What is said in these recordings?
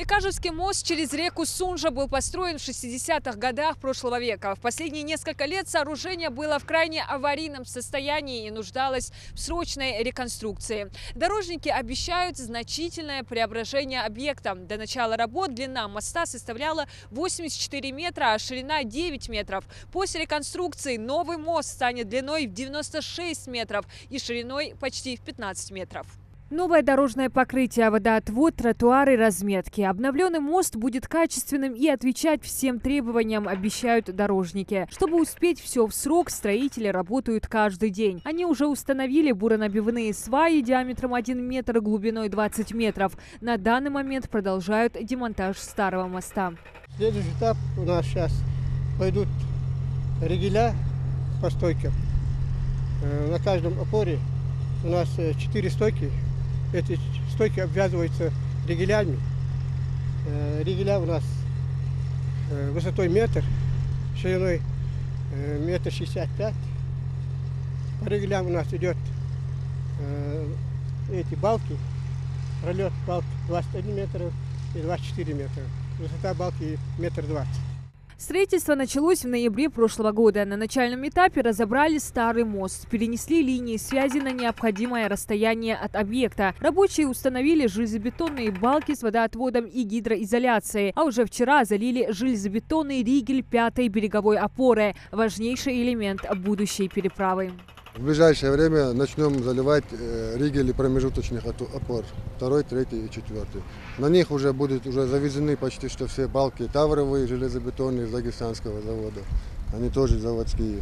Семикажевский мост через реку Сунжа был построен в 60-х годах прошлого века. В последние несколько лет сооружение было в крайне аварийном состоянии и нуждалось в срочной реконструкции. Дорожники обещают значительное преображение объекта. До начала работ длина моста составляла 84 метра, а ширина 9 метров. После реконструкции новый мост станет длиной в 96 метров и шириной почти в 15 метров. Новое дорожное покрытие, водоотвод, тротуары, разметки. Обновленный мост будет качественным и отвечать всем требованиям, обещают дорожники. Чтобы успеть все в срок, строители работают каждый день. Они уже установили буронабивные сваи диаметром 1 метр, глубиной 20 метров. На данный момент продолжают демонтаж старого моста. Следующий этап у нас сейчас пойдут ригеля по стойкам. На каждом опоре у нас 4 стойки. Эти стойки обвязываются ригелями. Ригеля у нас высотой метр, шириной 1,65 м. По ригелям у нас идет эти балки, пролет балки 21 метр и 24 метра. Высота балки 1,20 м. Строительство началось в ноябре прошлого года. На начальном этапе разобрали старый мост, перенесли линии связи на необходимое расстояние от объекта. Рабочие установили железобетонные балки с водоотводом и гидроизоляцией, а уже вчера залили железобетонный ригель 5-й береговой опоры – важнейший элемент будущей переправы. В ближайшее время начнем заливать ригели промежуточных опор, 2, 3 и 4. На них уже будут завезены почти что все балки тавровые, железобетонные из Дагестанского завода. Они тоже заводские.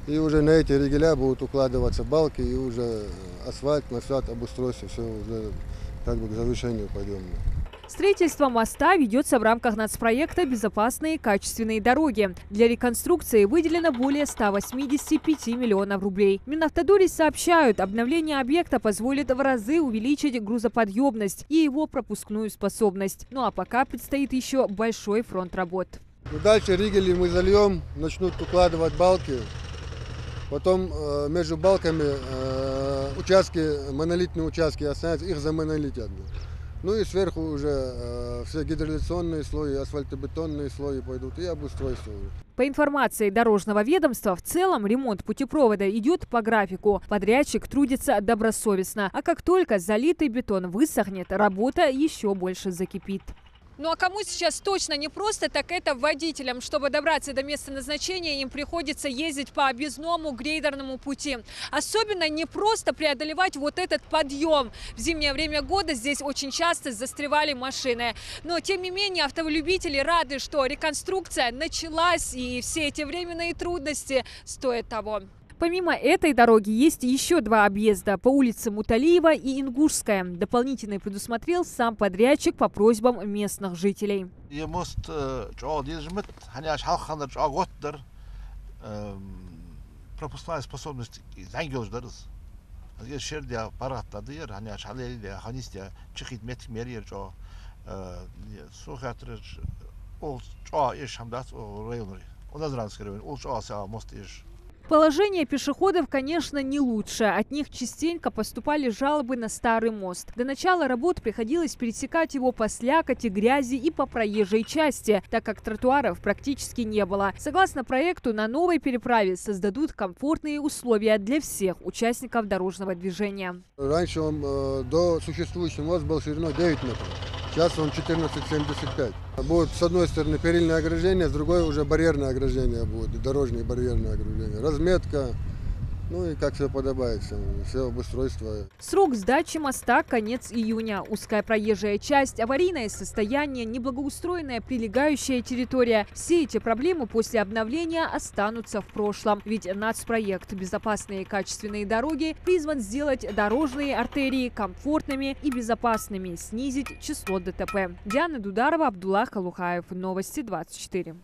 И уже на эти ригеля будут укладываться балки, и уже асфальт, насад, обустройство, все уже как бы к завершению пойдем. Строительство моста ведется в рамках нацпроекта «Безопасные качественные дороги». Для реконструкции выделено более 185 миллионов рублей. В Минавтодоре сообщают, обновление объекта позволит в разы увеличить грузоподъемность и его пропускную способность. Ну а пока предстоит еще большой фронт работ. Дальше ригели мы зальем, начнут укладывать балки. Потом между балками монолитные участки останутся, их замонолитят. Ну и сверху уже все гидроизоляционные слои, асфальтобетонные слои пойдут и обустройство. По информации дорожного ведомства, в целом ремонт путепровода идет по графику. Подрядчик трудится добросовестно. А как только залитый бетон высохнет, работа еще больше закипит. Ну а кому сейчас точно не просто, так это водителям. Чтобы добраться до места назначения, им приходится ездить по объездному грейдерному пути. Особенно непросто преодолевать вот этот подъем. В зимнее время года здесь очень часто застревали машины. Но тем не менее автолюбители рады, что реконструкция началась и все эти временные трудности стоят того. Помимо этой дороги есть еще 2 объезда по улице Муталиева и Ингушская. Дополнительный предусмотрел сам подрядчик по просьбам местных жителей. Пропускная способность Положение пешеходов, конечно, не лучше. От них частенько поступали жалобы на старый мост. До начала работ приходилось пересекать его по слякоти, грязи и по проезжей части, так как тротуаров практически не было. Согласно проекту, на новой переправе создадут комфортные условия для всех участников дорожного движения. Раньше до существующего мост был шириной 9 метров. Сейчас он 14,75. Будет с одной стороны перильное ограждение, с другой уже барьерное ограждение будет, дорожное барьерное ограждение. Разметка, ну и как все подобает, все обустройство. Срок сдачи моста – конец июня. Узкая проезжая часть, аварийное состояние, неблагоустроенная прилегающая территория. Все эти проблемы после обновления останутся в прошлом. Ведь нацпроект «Безопасные и качественные дороги» призван сделать дорожные артерии комфортными и безопасными, снизить число ДТП. Диана Дударова, Абдуллах Калухаев. Новости 24.